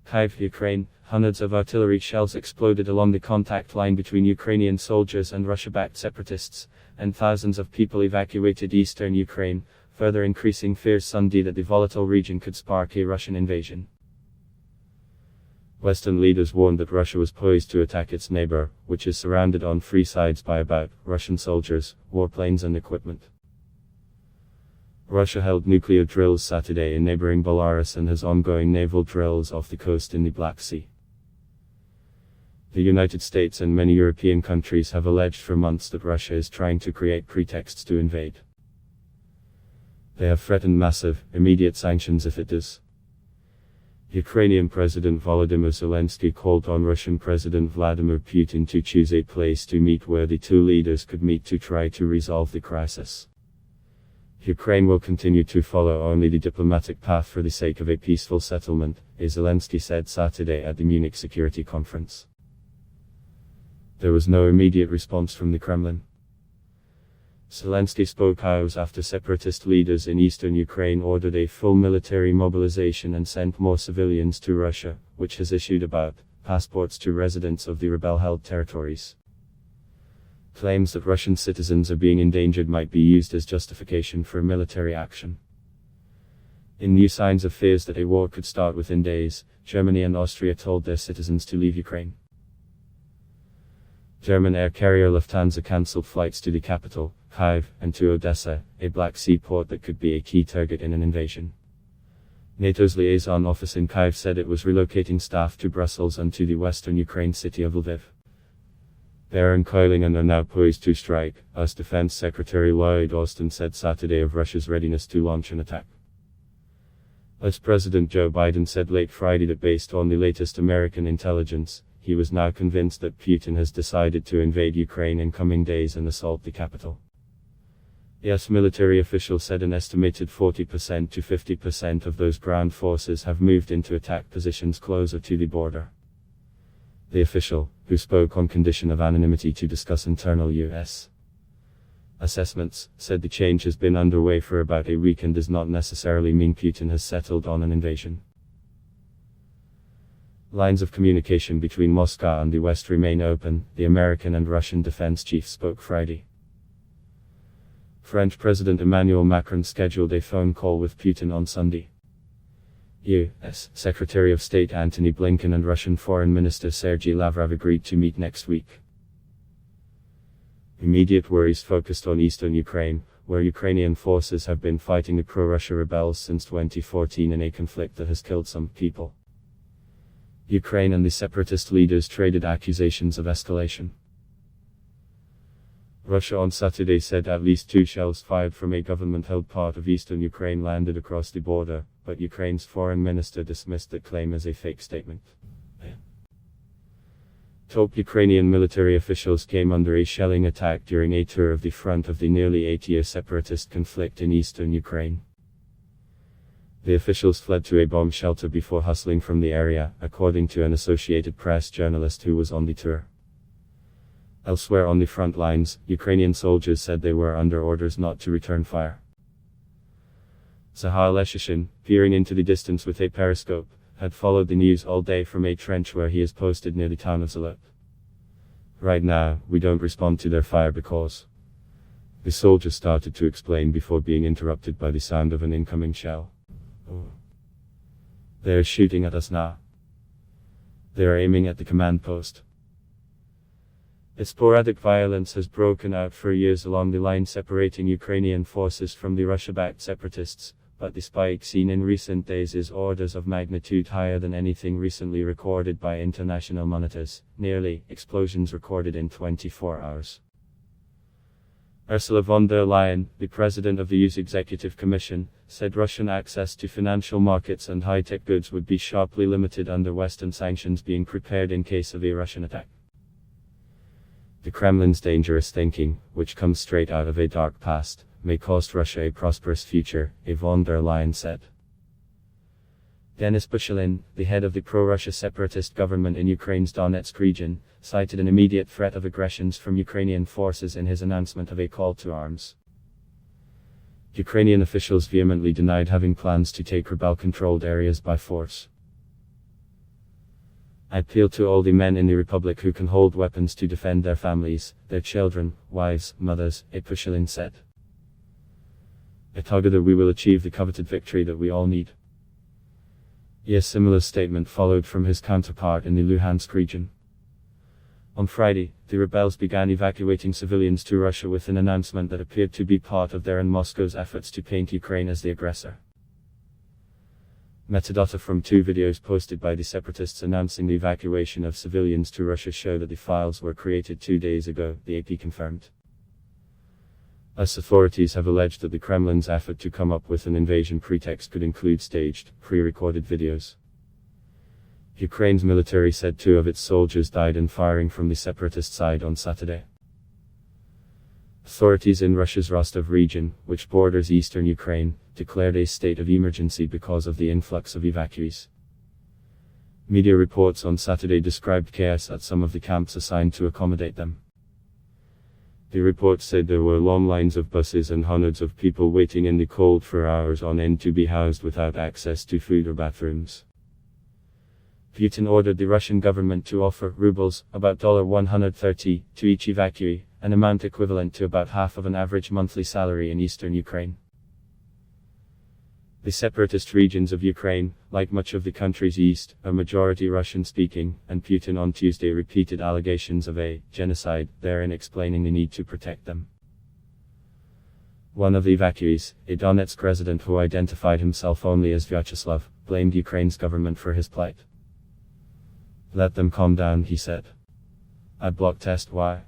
KYIV, Ukraine. Hundreds of artillery shells exploded along the contact line between Ukrainian soldiers and Russia-backed separatists, and thousands of people evacuated eastern Ukraine, further increasing fears Sunday that the volatile region could spark a Russian invasion. Western leaders warned that Russia was poised to attack its neighbor, which is surrounded on three sides by about Russian soldiers, warplanes and equipment. Russia held nuclear drills Saturday in neighboring Belarus and has ongoing naval drills off the coast in the Black Sea. The United States and many European countries have alleged for months that Russia is trying to create pretexts to invade. They have threatened massive, immediate sanctions if it does. Ukrainian President Volodymyr Zelensky called on Russian President Vladimir Putin to choose a place to meet where the two leaders could meet to try to resolve the crisis. Ukraine will continue to follow only the diplomatic path for the sake of a peaceful settlement, Zelensky said Saturday at the Munich Security Conference. There was no immediate response from the Kremlin. Zelensky spoke hours after separatist leaders in eastern Ukraine ordered a full military mobilization and sent more civilians to Russia, which has issued about passports to residents of the rebel-held territories. Claims that Russian citizens are being endangered might be used as justification for military action. In new signs of fears that a war could start within days, Germany and Austria told their citizens to leave Ukraine. German air carrier Lufthansa cancelled flights to the capital, KYIV, and to Odessa, a Black Sea port that could be a key target in an invasion. NATO's liaison office in KYIV said it was relocating staff to Brussels and to the western Ukraine city of Lviv. Baron Koilingen are now poised to strike, as Defense Secretary Lloyd Austin said Saturday of Russia's readiness to launch an attack. As President Joe Biden said late Friday that based on the latest American intelligence, he was now convinced that Putin has decided to invade Ukraine in coming days and assault the capital. US military officials said an estimated 40% to 50% of those ground forces have moved into attack positions closer to the border. The official, who spoke on condition of anonymity to discuss internal U.S. assessments, said the change has been underway for about a week and does not necessarily mean Putin has settled on an invasion. Lines of communication between Moscow and the West remain open, the American and Russian defense chiefs spoke Friday. French President Emmanuel Macron scheduled a phone call with Putin on Sunday. U.S. Secretary of State Antony Blinken and Russian Foreign Minister Sergei Lavrov agreed to meet next week. Immediate worries focused on eastern Ukraine, where Ukrainian forces have been fighting the pro-Russia rebels since 2014 in a conflict that has killed some people. Ukraine and the separatist leaders traded accusations of escalation. Russia on Saturday said at least 2 shells fired from a government-held part of eastern Ukraine landed across the border, but Ukraine's foreign minister dismissed that claim as a fake statement. Top Ukrainian military officials came under a shelling attack during a tour of the front of the nearly 8-year separatist conflict in eastern Ukraine. The officials fled to a bomb shelter before hustling from the area, according to an Associated Press journalist who was on the tour. Elsewhere on the front lines, Ukrainian soldiers said they were under orders not to return fire. Zahar Leshishin, peering into the distance with a periscope, had followed the news all day from a trench where he is posted near the town of Zalot. Right now, we don't respond to their fire because... The soldier started to explain before being interrupted by the sound of an incoming shell. They're shooting at us now. They're aiming at the command post. Sporadic violence has broken out for years along the line separating Ukrainian forces from the Russia-backed separatists, but the spike seen in recent days is orders of magnitude higher than anything recently recorded by international monitors, nearly explosions recorded in 24 hours. Ursula von der Leyen, the president of the EU's Executive Commission, said Russian access to financial markets and high-tech goods would be sharply limited under Western sanctions being prepared in case of a Russian attack. The Kremlin's dangerous thinking, which comes straight out of a dark past, may cost Russia a prosperous future, von der Leyen said. Denis Pushilin, the head of the pro-Russia separatist government in Ukraine's Donetsk region, cited an immediate threat of aggressions from Ukrainian forces in his announcement of a call to arms. Ukrainian officials vehemently denied having plans to take rebel-controlled areas by force. I appeal to all the men in the Republic who can hold weapons to defend their families, their children, wives, mothers, Pushilin said. I target that we will achieve the coveted victory that we all need. A similar statement followed from his counterpart in the Luhansk region. On Friday, the rebels began evacuating civilians to Russia with an announcement that appeared to be part of their and Moscow's efforts to paint Ukraine as the aggressor. Metadata from 2 videos posted by the separatists announcing the evacuation of civilians to Russia show that the files were created 2 days ago, the AP confirmed. As authorities have alleged that the Kremlin's effort to come up with an invasion pretext could include staged, pre-recorded videos. Ukraine's military said 2 of its soldiers died in firing from the separatist side on Saturday. Authorities in Russia's Rostov region, which borders eastern Ukraine, declared a state of emergency because of the influx of evacuees. Media reports on Saturday described chaos at some of the camps assigned to accommodate them. The report said there were long lines of buses and hundreds of people waiting in the cold for hours on end to be housed without access to food or bathrooms. Putin ordered the Russian government to offer rubles, about $130, to each evacuee, an amount equivalent to about half of an average monthly salary in eastern Ukraine. The separatist regions of Ukraine, like much of the country's east, are majority Russian-speaking, and Putin on Tuesday repeated allegations of a genocide, therein explaining the need to protect them. One of the evacuees, a Donetsk resident who identified himself only as Vyacheslav, blamed Ukraine's government for his plight. Let them calm down, he said. I block test why.